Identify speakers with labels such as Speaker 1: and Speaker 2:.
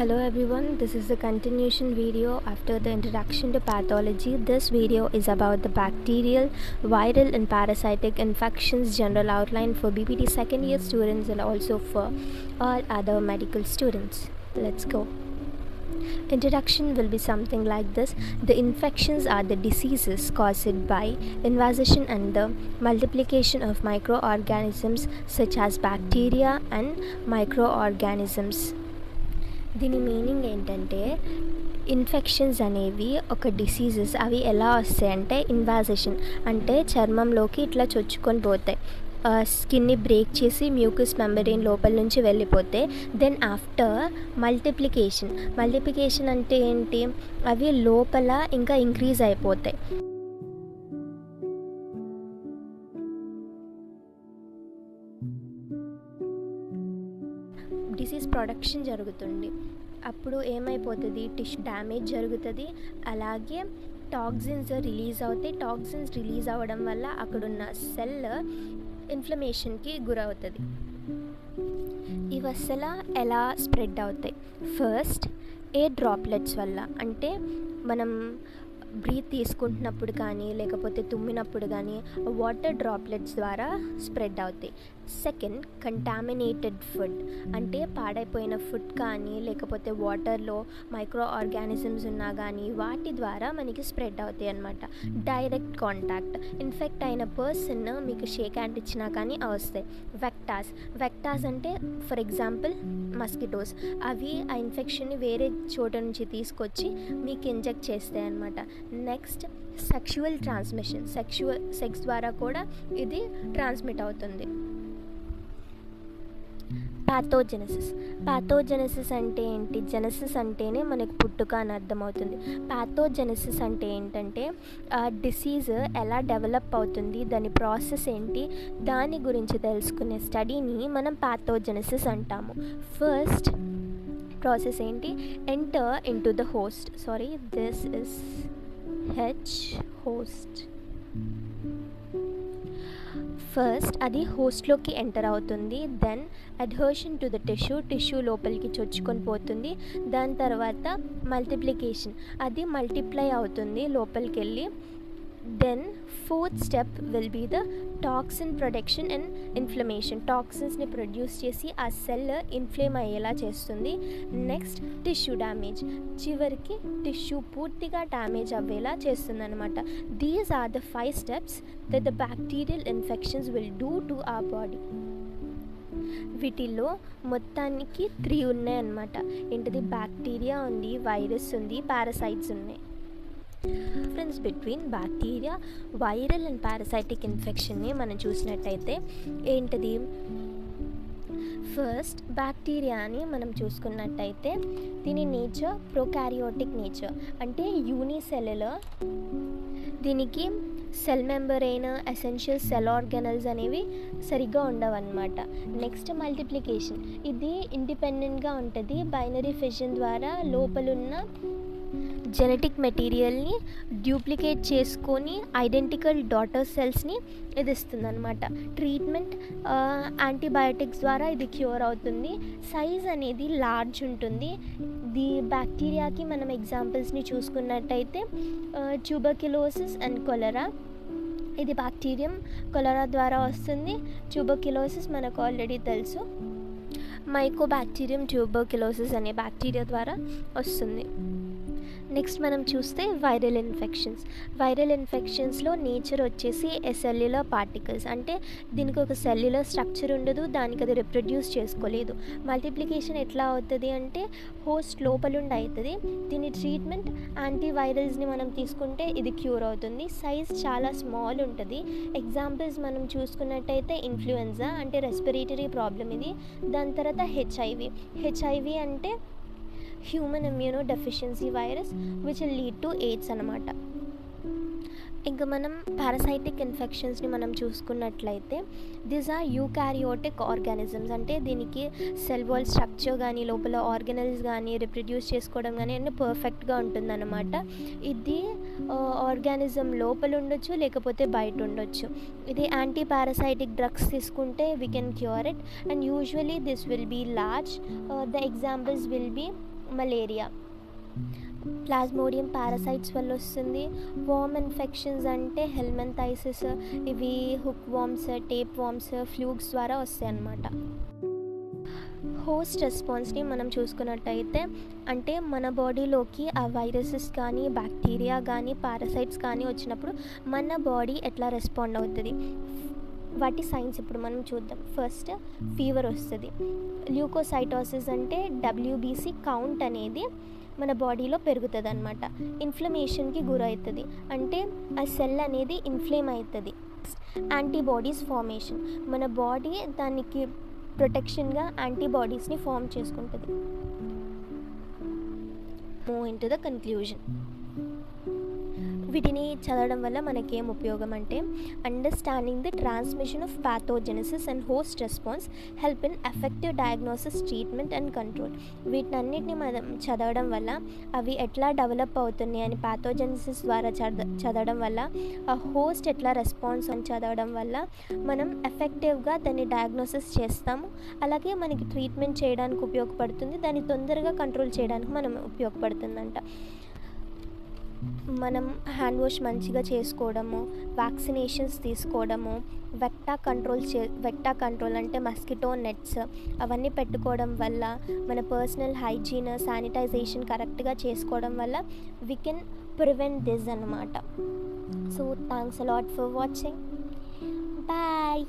Speaker 1: Hello everyone, this is a continuation video after the introduction to pathology. This video is about the bacterial, viral and parasitic infections general outline for BPT second year students and also for all other medical students. Let's go. Introduction will be something like this. The infections are the diseases caused by invasion and the multiplication of microorganisms such as bacteria and microorganisms. దీని meaning ఏంటంటే infections అనేవి ఒక diseases అవి ఎలా వస్తాయంటే ఇన్వాజేషన్ అంటే చర్మంలోకి ఇట్లా చొచ్చుకొని పోతాయి, స్కిన్ని బ్రేక్ చేసి మ్యూకస్ మెంబ్రెయిన్ లోపల నుంచి వెళ్ళిపోతే దెన్ ఆఫ్టర్ మల్టిప్లికేషన్ అంటే ఏంటి, అవి లోపల ఇంకా ఇంక్రీజ్ అయిపోతాయి. డిసీజ్ ప్రొడక్షన్ జరుగుతుంది, అప్పుడు ఏమైపోతుంది, టిష్యూ డ్యామేజ్ జరుగుతుంది, అలాగే టాక్సిన్స్ రిలీజ్ అవుతాయి. టాక్సిన్స్ రిలీజ్ అవ్వడం వల్ల అక్కడున్న సెల్ ఇన్ఫ్లమేషన్కి గురవుతుంది. ఇవి అసలు ఎలా స్ప్రెడ్ అవుతాయి? ఫస్ట్ ఎయిర్ డ్రాప్లెట్స్ వల్ల, అంటే మనం బ్రీత్ తీసుకుంటున్నప్పుడు కానీ లేకపోతే తుమ్మినప్పుడు కానీ వాటర్ డ్రాప్లెట్స్ ద్వారా స్ప్రెడ్ అవుతాయి. సెకండ్ కంటామినేటెడ్ ఫుడ్, అంటే పాడైపోయిన ఫుడ్ కానీ లేకపోతే వాటర్లో మైక్రో ఆర్గానిజమ్స్ ఉన్నా కానీ వాటి ద్వారా మనకి స్ప్రెడ్ అవుతాయి అన్నమాట. డైరెక్ట్ కాంటాక్ట్, ఇన్ఫెక్ట్ అయిన పర్సన్ మీకు షేక్ హ్యాండ్ ఇచ్చినా కానీ వస్తాయి. వెక్టాస్ అంటే ఫర్ ఎగ్జాంపుల్ మస్కిటోస్, అవి ఆ ఇన్ఫెక్షన్ని వేరే చోట నుంచి తీసుకొచ్చి మీకు ఇంజెక్ట్ చేస్తాయి అన్నమాట. నెక్స్ట్ సెక్షువల్ ట్రాన్స్మిషన్, సెక్స్ ద్వారా కూడా ఇది ట్రాన్స్మిట్ అవుతుంది. ప్యాథోజెనసిస్ అంటే ఏంటి? జెనసిస్ అంటేనే మనకు పుట్టుక అని అర్థమవుతుంది. ప్యాథోజెనసిస్ అంటే ఏంటంటే డిసీజ్ ఎలా డెవలప్ అవుతుంది, దాని ప్రాసెస్ ఏంటి, దాని గురించి తెలుసుకునే స్టడీని మనం ప్యాథోజెనసిస్ అంటాము. ఫస్ట్ ప్రాసెస్ ఏంటి, enter in to the host, this is host. First అది హోస్ట్లోకి ఎంటర్ అవుతుంది, దెన్ అడ్హర్షన్ టు ద టిష్యూ లోపలికి చొచ్చుకొని పోతుంది. దాని తర్వాత మల్టిప్లికేషన్, అది మల్టిప్లై అవుతుంది లోపలికి వెళ్ళి. Then fourth step will be the toxin production and inflammation, టాక్సిన్స్ని ప్రొడ్యూస్ చేసి ఆ సెల్ ఇన్ఫ్లేమ్ అయ్యేలా చేస్తుంది. నెక్స్ట్ టిష్యూ డ్యామేజ్, చివరికి టిష్యూ పూర్తిగా డ్యామేజ్ అవ్వేలా చేస్తుంది అనమాట. These are the 5 steps that the bacterial infections will do to our body. వీటిల్లో మొత్తానికి 3 ఉన్నాయన్నమాట. ఏంటిది? బ్యాక్టీరియా ఉంది, వైరస్ ఉంది, పారాసైట్స్ ఉన్నాయి. Difference between bacteria, viral and parasitic ఇన్ఫెక్షన్ని మనం చూసినట్టయితే ఏంటిది? ఫస్ట్ బ్యాక్టీరియాని మనం చూసుకున్నట్టయితే దీని నేచర్ ప్రొకారియోటిక్ నేచర్, అంటే యూనిసెల్యులర్. దీనికి cell membrane, essential cell organelles అనేవి సరిగ్గా ఉండవన్నమాట. నెక్స్ట్ మల్టిప్లికేషన్, ఇది ఇండిపెండెంట్గా ఉంటుంది. బైనరీ ఫిషన్ ద్వారా లోపలున్న జెనెటిక్ మెటీరియల్ని డ్యూప్లికేట్ చేసుకొని ఐడెంటికల్ డాటర్ సెల్స్ని ఇది ఇస్తుంది అనమాట. ట్రీట్మెంట్ యాంటీబయాటిక్స్ ద్వారా ఇది క్యూర్ అవుతుంది. సైజ్ అనేది లార్జ్ ఉంటుంది. ది బ్యాక్టీరియాకి మనం ఎగ్జాంపుల్స్ని చూసుకున్నట్టయితే ట్యూబర్క్యులోసిస్ అండ్ కొలెరా, ఇది బ్యాక్టీరియం. కొలెరా ద్వారా వస్తుంది. ట్యూబర్క్యులోసిస్ మనకు ఆల్రెడీ తెలుసు. మైకోబాక్టీరియం ట్యూబర్క్యులోసిస్ అనే బ్యాక్టీరియా ద్వారా వస్తుంది. నెక్స్ట్ మనం చూస్తే వైరల్ ఇన్ఫెక్షన్స్లో నేచర్ వచ్చేసి సెల్యులర్ పార్టికల్స్, అంటే దీనికి ఒక సెల్యులర్ స్ట్రక్చర్ ఉండదు, దానికి అది రిప్రొడ్యూస్ చేసుకోలేదు. మల్టిప్లికేషన్ ఎట్లా అవుతుంది అంటే హోస్ట్ లోపలుండి అవుతుంది. దీని ట్రీట్మెంట్ యాంటీవైరల్స్ని మనం తీసుకుంటే ఇది క్యూర్ అవుతుంది. సైజ్ చాలా స్మాల్ ఉంటుంది. ఎగ్జాంపుల్స్ మనం చూసుకున్నట్టయితే ఇన్ఫ్లుయెన్జా అంటే రెస్పిరేటరీ ప్రాబ్లం ఇది. దాని తర్వాత హెచ్ఐవి అంటే human immunodeficiency virus which will lead to AIDS అన్నమాట. ఇంకా మనం పారాసైటిక్ ఇన్ఫెక్షన్స్ని మనం చూసుకున్నట్లయితే దీస్ ఆర్ యూకారియోటిక్ ఆర్గానిజమ్స్, అంటే దీనికి సెల్ వాల్ స్ట్రక్చర్ కానీ లోపల ఆర్గనల్స్ కానీ రిప్రొడ్యూస్ చేసుకోవడం కానీ అన్నీ పర్ఫెక్ట్గా ఉంటుందన్నమాట. ఇది ఆర్గానిజం లోపల ఉండొచ్చు లేకపోతే బయట ఉండొచ్చు. ఇది యాంటీ పారాసైటిక్ డ్రగ్స్ తీసుకుంటే we can cure it, and usually this will be large. The examples will be malaria. Plasmodium parasites వల్ల వస్తుంది. వార్మ్ ఇన్ఫెక్షన్స్ అంటే హెల్మెంథైసిస్, ఇవి hook worms, tape worms, flukes ద్వారా వస్తాయి అన్నమాట. హోస్ట్ రెస్పాన్స్ని మనం చూసుకున్నట్టయితే అంటే మన బాడీలోకి ఆ వైరసెస్ కానీ, బ్యాక్టీరియా కానీ, పారాసైట్స్ కానీ వచ్చినప్పుడు మన బాడీ ఎట్లా రెస్పాండ్ అవుతుంది, వాటి సైన్స్ ఇప్పుడు మనం చూద్దాం. ఫస్ట్ ఫీవర్ వస్తుంది. ల్యూకోసైటోసిస్ అంటే WBC కౌంట్ అనేది మన బాడీలో పెరుగుతుంది అనమాట. ఇన్ఫ్లమేషన్కి గురవుతుంది, అంటే ఆ సెల్ అనేది ఇన్ఫ్లేమ్ అవుతుంది. యాంటీబాడీస్ ఫార్మేషన్, మన బాడీ దానికి ప్రొటెక్షన్గా యాంటీబాడీస్ని ఫామ్ చేసుకుంటుంది. Move into the conclusion. వీటిని చదవడం వల్ల మనకేం ఉపయోగం అంటే understanding the transmission of pathogenesis and host response help in effective diagnosis, treatment and control. వీటన్నిటిని మనం చదవడం వల్ల అవి ఎట్లా డెవలప్ అవుతున్నాయి అని ప్యాథోజెనసిస్ ద్వారా చదవడం వల్ల, ఆ హోస్ట్ ఎట్లా రెస్పాన్స్ అని చదవడం వల్ల మనం ఎఫెక్టివ్గా దాన్ని డయాగ్నోసిస్ చేస్తాము. అలాగే మనకి ట్రీట్మెంట్ చేయడానికి ఉపయోగపడుతుంది, దాన్ని తొందరగా కంట్రోల్ చేయడానికి మనం ఉపయోగపడుతుందంట. మనం హ్యాండ్ వాష్ మంచిగా చేసుకోవడము, వ్యాక్సినేషన్స్ తీసుకోవడము, వెక్టా కంట్రోల్ అంటే మస్కిటో నెట్స్ అవన్నీ పెట్టుకోవడం వల్ల, మన పర్సనల్ హైజీన్, శానిటైజేషన్ కరెక్ట్గా చేసుకోవడం వల్ల వీ కెన్ ప్రివెంట్ దిస్ అన్నమాట. So thanks a lot for watching. Bye.